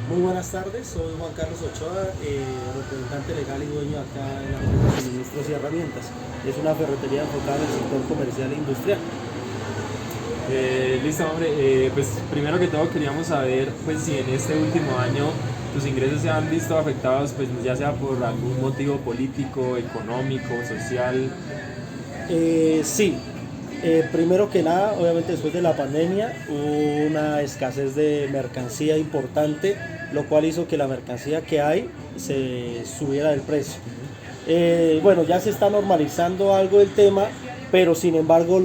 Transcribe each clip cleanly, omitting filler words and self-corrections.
Muy buenas tardes, soy Juan Carlos Ochoa, representante legal y dueño acá en la empresa de suministros y herramientas. Es una ferretería enfocada en el sector comercial e industrial. Listo, hombre. Pues primero que todo queríamos saber, pues si en este último año tus ingresos se han visto afectados, pues ya sea por algún motivo político, económico, social. Sí, primero que nada, obviamente después de la pandemia hubo una escasez de mercancía importante, lo cual hizo que la mercancía que hay se subiera del precio. Bueno, ya se está normalizando algo el tema, pero sin embargo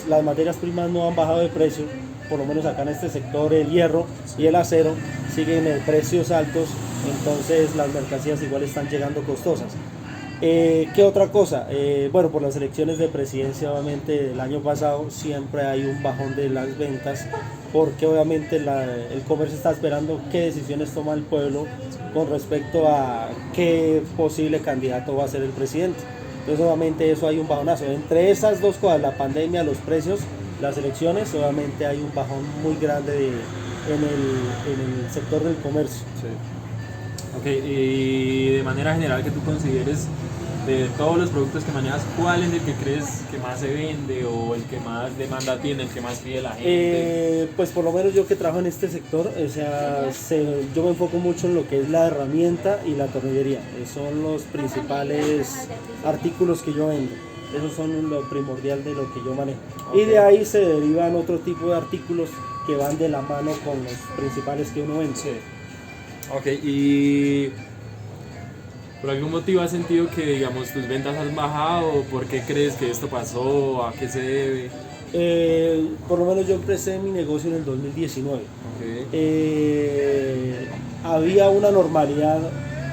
las materias primas no han bajado de precio, por lo menos acá en este sector el hierro y el acero siguen en precios altos, entonces las mercancías igual están llegando costosas. ¿Qué otra cosa? Bueno, por las elecciones de presidencia, obviamente, el año pasado siempre hay un bajón de las ventas, porque obviamente el comercio está esperando qué decisiones toma el pueblo con respecto a qué posible candidato va a ser el presidente. Entonces, obviamente, eso hay un bajonazo. Entre esas dos cosas, la pandemia, los precios, las elecciones, obviamente hay un bajón muy grande en el sector del comercio. Sí. Ok, y de manera general que tú consideres de todos los productos que manejas, ¿cuál es el que crees que más se vende o el que más demanda tiene, el que más pide la gente? Pues por lo menos yo que trabajo en este sector, o sea, yo me enfoco mucho en lo que es la herramienta y la tornillería. Son los principales artículos que yo vendo. Esos son lo primordial de lo que yo manejo. Okay. Y de ahí se derivan otro tipo de artículos que van de la mano con los principales que uno vende. Sí. Ok, y ¿por algún motivo has sentido que, digamos, tus ventas han bajado? ¿Por qué crees que esto pasó? ¿A qué se debe? Por lo menos yo empecé mi negocio en el 2019. Okay. Había una normalidad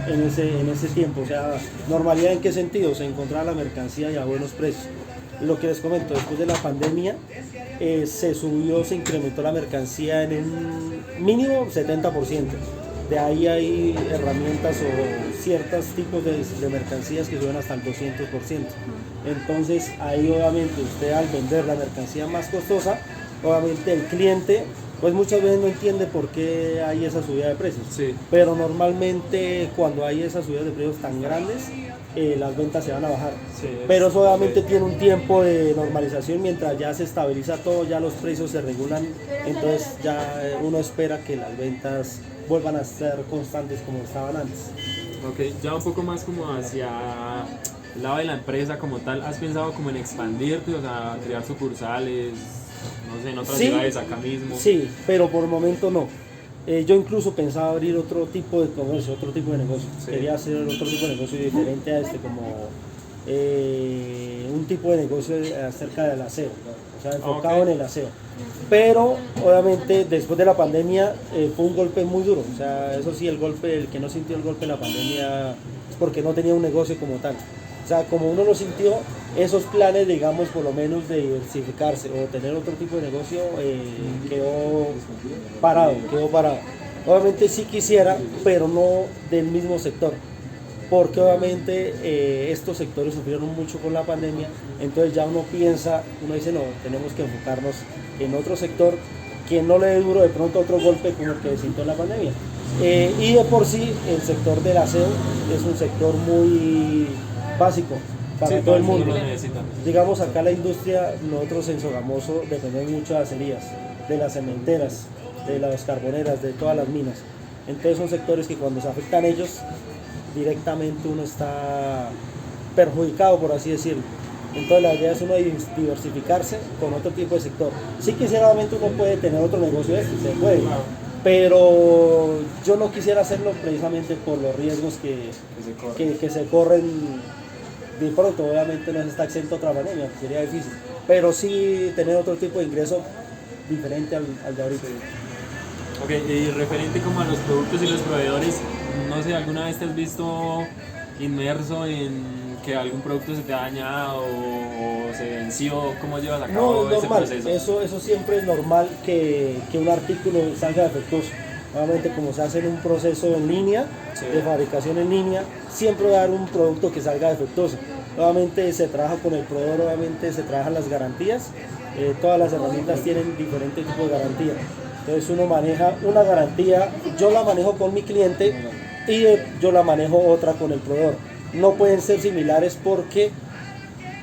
en ese tiempo, o sea, normalidad en qué sentido, se encontraba la mercancía y a buenos precios. Lo que les comento, después de la pandemia se incrementó la mercancía en un mínimo 70%. De ahí hay herramientas o ciertos tipos de mercancías que suben hasta el 200%. Entonces ahí obviamente usted al vender la mercancía más costosa, obviamente el cliente pues muchas veces no entiende por qué hay esa subida de precios. Sí. Pero normalmente cuando hay esas subidas de precios tan grandes, las ventas se van a bajar. Sí, pero eso obviamente tiene un tiempo de normalización, mientras ya se estabiliza todo, ya los precios se regulan, entonces ya uno espera que las ventas vuelvan a ser constantes como estaban antes. Ok, ya un poco más como hacia el lado de la empresa como tal, ¿has pensado como en expandirte, o sea, crear sucursales, no sé, en otras ciudades acá mismo? Sí, pero por el momento no. Yo incluso pensaba abrir otro tipo de comercio, otro tipo de negocio. Sí. Quería hacer otro tipo de negocio diferente a este, como un tipo de negocio acerca del aseo, o sea, enfocado en el aseo. Pero obviamente después de la pandemia fue un golpe muy duro, o sea, eso sí, el que no sintió el golpe de la pandemia es porque no tenía un negocio como tal. O sea, como uno lo sintió, esos planes, digamos, por lo menos de diversificarse o tener otro tipo de negocio, quedó parado. Obviamente sí quisiera, pero no del mismo sector, porque obviamente estos sectores sufrieron mucho con la pandemia, entonces ya uno dice, no, tenemos que enfocarnos en otro sector que no le dé duro de pronto otro golpe como el que sintió en la pandemia. Y de por sí, el sector del aseo es un sector muy básico para todo el mundo. Digamos, acá la industria, nosotros en Sogamoso dependemos mucho de las acerías, de las cementeras, de las carboneras, de todas las minas. Entonces son sectores que cuando se afectan ellos, directamente uno está perjudicado, por así decirlo. Entonces la idea es uno diversificarse con otro tipo de sector. Si quisiera, obviamente uno puede tener otro negocio se puede, pero yo no quisiera hacerlo precisamente por los riesgos que se corren. De pronto, obviamente no se está exento a otra manera, sería difícil, pero sí tener otro tipo de ingreso diferente al de ahorita. Ok, y referente como a los productos y los proveedores, no sé, ¿alguna vez te has visto inmerso en que algún producto se te ha dañado o se venció? ¿Cómo llevas a cabo ese proceso? Eso siempre es normal que un artículo salga defectuoso. Obviamente, como se hace en un proceso en línea, de fabricación en línea, siempre va a haber un producto que salga defectuoso. Obviamente se trabaja con el proveedor, obviamente se trabajan las garantías, todas las herramientas tienen diferentes tipos de garantía. Entonces uno maneja una garantía, yo la manejo con mi cliente y yo la manejo otra con el proveedor. No pueden ser similares porque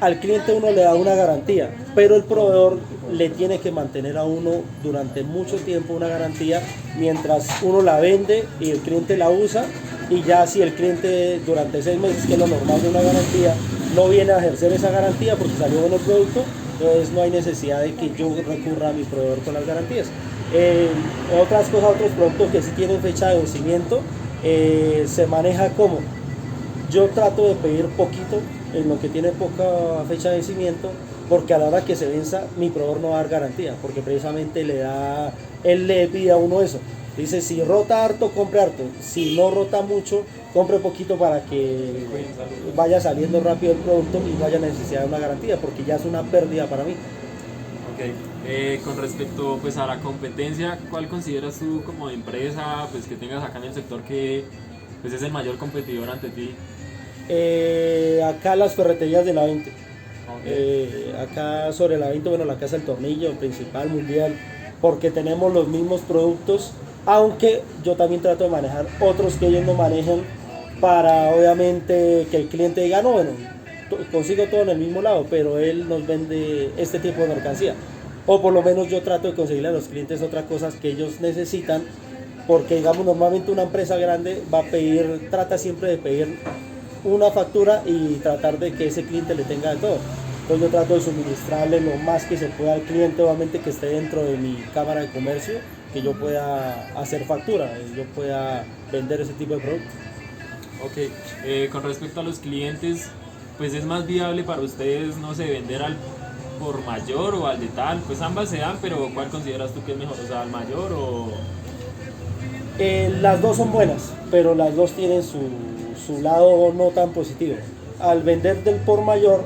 al cliente uno le da una garantía, pero el proveedor le tiene que mantener a uno durante mucho tiempo una garantía mientras uno la vende y el cliente la usa, y ya si el cliente durante 6 meses, que es lo normal de una garantía, no viene a ejercer esa garantía porque salió bueno el producto, entonces no hay necesidad de que yo recurra a mi proveedor con las garantías. Otras cosas, otros productos que sí tienen fecha de vencimiento, se maneja como yo trato de pedir poquito en lo que tiene poca fecha de vencimiento, porque a la hora que se venza mi proveedor no va a dar garantía, porque precisamente él le pide a uno eso. Dice, si rota harto, compre harto, si no rota mucho, compre poquito para que vaya saliendo rápido el producto y no haya necesidad de una garantía, porque ya es una pérdida para mí. Ok, con respecto pues a la competencia, ¿cuál consideras tú como empresa pues que tengas acá en el sector que pues es el mayor competidor ante ti? Acá las ferreterías de la 20. Okay. Acá sobre la 20, bueno, la Casa del Tornillo, principal, mundial, porque tenemos los mismos productos, aunque yo también trato de manejar otros que ellos no manejan, para obviamente que el cliente diga, no, bueno, consigo todo en el mismo lado, pero él nos vende este tipo de mercancía. O por lo menos yo trato de conseguirle a los clientes otras cosas que ellos necesitan, porque digamos normalmente una empresa grande va a pedir, trata siempre de pedir una factura y tratar de que ese cliente le tenga de todo. Entonces yo trato de suministrarle lo más que se pueda al cliente, obviamente que esté dentro de mi cámara de comercio, que yo pueda hacer factura, yo pueda vender ese tipo de productos. Ok, con respecto a los clientes, pues es más viable para ustedes, no sé, vender al por mayor o al de tal, pues ambas se dan, pero ¿cuál consideras tú que es mejor? O sea, al mayor o... Las dos son buenas, pero las dos tienen su lado no tan positivo. Al vender del por mayor,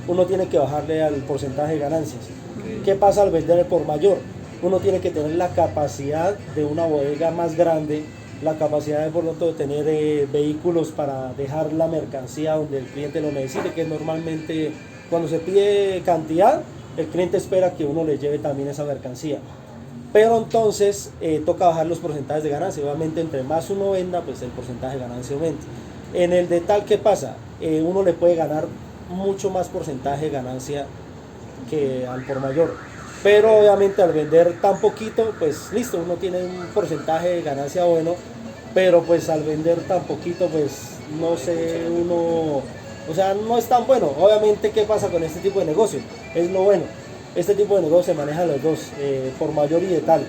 uno tiene que bajarle al porcentaje de ganancias. Okay. ¿Qué pasa al vender el por mayor? Uno tiene que tener la capacidad de una bodega más grande, la capacidad de, por lo tanto, de tener vehículos para dejar la mercancía donde el cliente lo necesite, que normalmente cuando se pide cantidad, el cliente espera que uno le lleve también esa mercancía. Pero entonces toca bajar los porcentajes de ganancia. Obviamente entre más uno venda, pues el porcentaje de ganancia aumenta. En el de tal, ¿qué pasa? Uno le puede ganar mucho más porcentaje de ganancia que al por mayor. Pero obviamente al vender tan poquito, pues listo, uno tiene un porcentaje de ganancia bueno, pero pues al vender tan poquito, pues no sé, uno, o sea, no es tan bueno. Obviamente, ¿qué pasa con este tipo de negocio? Es lo bueno. Este tipo de negocio se maneja los dos, por mayor y de tal.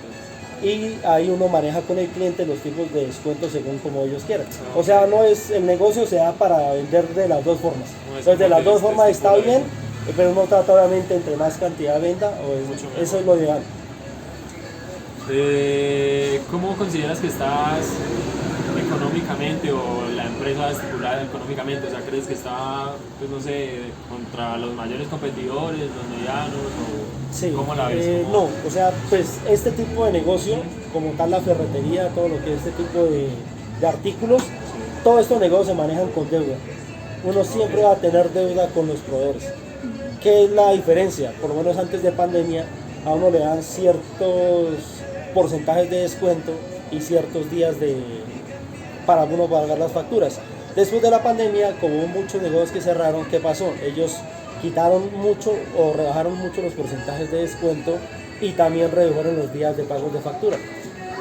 Y ahí uno maneja con el cliente los tipos de descuentos según como ellos quieran. O sea, no es, el negocio se da para vender de las dos formas. Entonces de las dos formas está bien, pero uno trata obviamente entre más cantidad venda, o eso es lo ideal. ¿Cómo consideras que estás económicamente o la empresa estipulada económicamente? O sea, ¿crees que está, pues no sé, contra los mayores competidores, los medianos? O sí, ¿cómo la ves? No, o sea, pues este tipo de negocio, como tal la ferretería, todo lo que es este tipo de artículos, todos estos negocios se manejan con deuda. Uno siempre va a tener deuda con los proveedores. ¿Qué es la diferencia? Por lo menos antes de pandemia, a uno le dan ciertos porcentajes de descuento y ciertos días para uno pagar las facturas. Después de la pandemia, como hubo muchos negocios que cerraron, ¿qué pasó? Ellos quitaron mucho o rebajaron mucho los porcentajes de descuento y también redujeron los días de pagos de factura.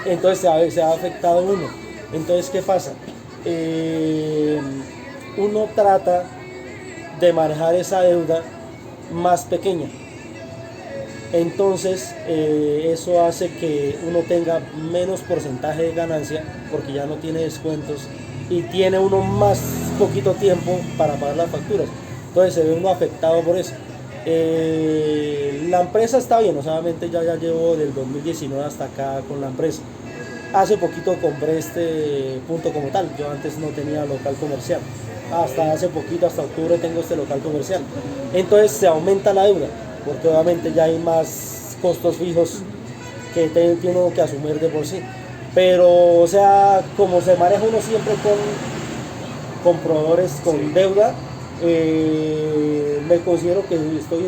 Entonces se ha afectado uno. Entonces, ¿qué pasa? Uno trata de manejar esa deuda más pequeña. Entonces eso hace que uno tenga menos porcentaje de ganancia porque ya no tiene descuentos y tiene uno más poquito tiempo para pagar las facturas. Entonces se ve uno afectado por eso. La empresa está bien, o sea, obviamente ya llevo del 2019 hasta acá con la empresa. Hace poquito compré este punto como tal, yo antes no tenía local comercial. Hasta hace poquito, hasta octubre, tengo este local comercial. Entonces se aumenta la deuda, porque obviamente ya hay más costos fijos que tiene uno que asumir de por sí. Pero, o sea, como se maneja uno siempre con proveedores con deuda, me considero que estoy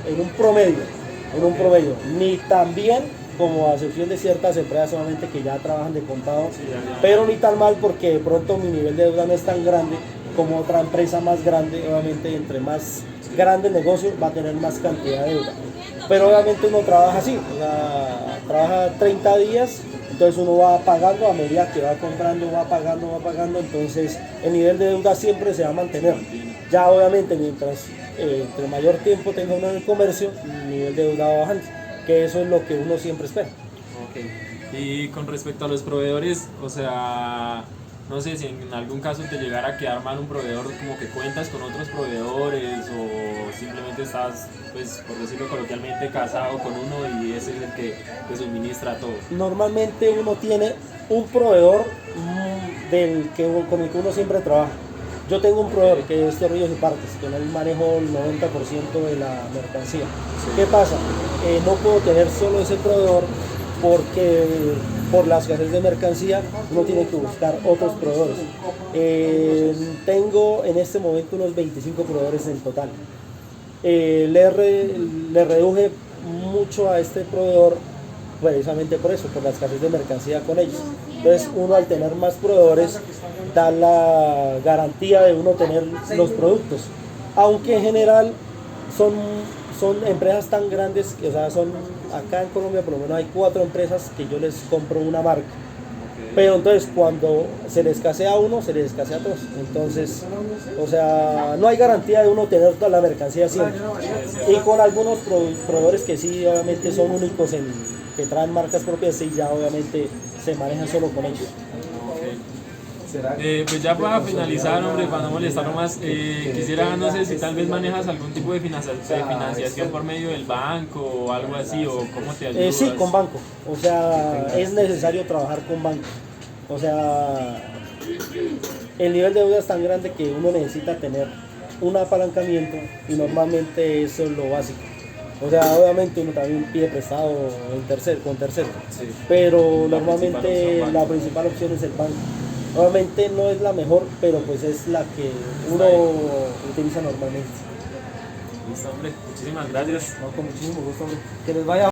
en un promedio, ni tan bien como a excepción de ciertas empresas solamente que ya trabajan de contado, Sí, pero ni tan mal porque de pronto mi nivel de deuda no es tan grande como otra empresa más grande. Obviamente entre más grande el negocio va a tener más cantidad de deuda, pero obviamente uno trabaja así, o sea, trabaja 30 días, entonces uno va pagando a medida que va comprando, va pagando, entonces el nivel de deuda siempre se va a mantener. Ya obviamente mientras entre mayor tiempo tenga uno en el comercio, el nivel de deuda va bajando, que eso es lo que uno siempre espera. Ok. Y con respecto a los proveedores, o sea, no sé si en algún caso te llegara a quedar mal un proveedor, como que cuentas con otros proveedores o simplemente estás, pues por decirlo coloquialmente, casado con uno y ese es el que te suministra todo. Normalmente uno tiene un proveedor con el que uno siempre trabaja. Yo tengo un proveedor que es Tornillos y Partes, con él manejo el 90% de la mercancía. Sí. ¿Qué pasa? No puedo tener solo ese proveedor porque por la escasez de mercancía uno tiene que buscar otros proveedores. Tengo en este momento unos 25 proveedores en total. Le reduje mucho a este proveedor precisamente por eso, por la escasez de mercancía con ellos. Entonces uno al tener más proveedores da la garantía de uno tener los productos, aunque en general son empresas tan grandes que, o sea, acá en Colombia por lo menos hay 4 empresas que yo les compro una marca. Pero entonces cuando se le escasea a uno, se le escasea a todos. Entonces, o sea, no hay garantía de uno tener toda la mercancía siempre. Y con algunos proveedores que sí, obviamente son únicos que traen marcas propias, y ya obviamente se manejan solo con ellos. Pues ya para finalizar, hombre, para no molestar más, quisiera, no sé si tal vez manejas algún tipo de financiación por medio del banco o algo así, o cómo te ayudas. Sí, con banco. O sea, es necesario trabajar con banco. O sea, el nivel de deuda es tan grande que uno necesita tener un apalancamiento y normalmente eso es lo básico. O sea, obviamente uno también pide prestado con tercero, Sí. pero normalmente la principal opción es el banco. Obviamente no es la mejor, pero pues es la que uno utiliza normalmente. Listo, hombre, muchísimas gracias. No, con muchísimo gusto, hombre. Que les vaya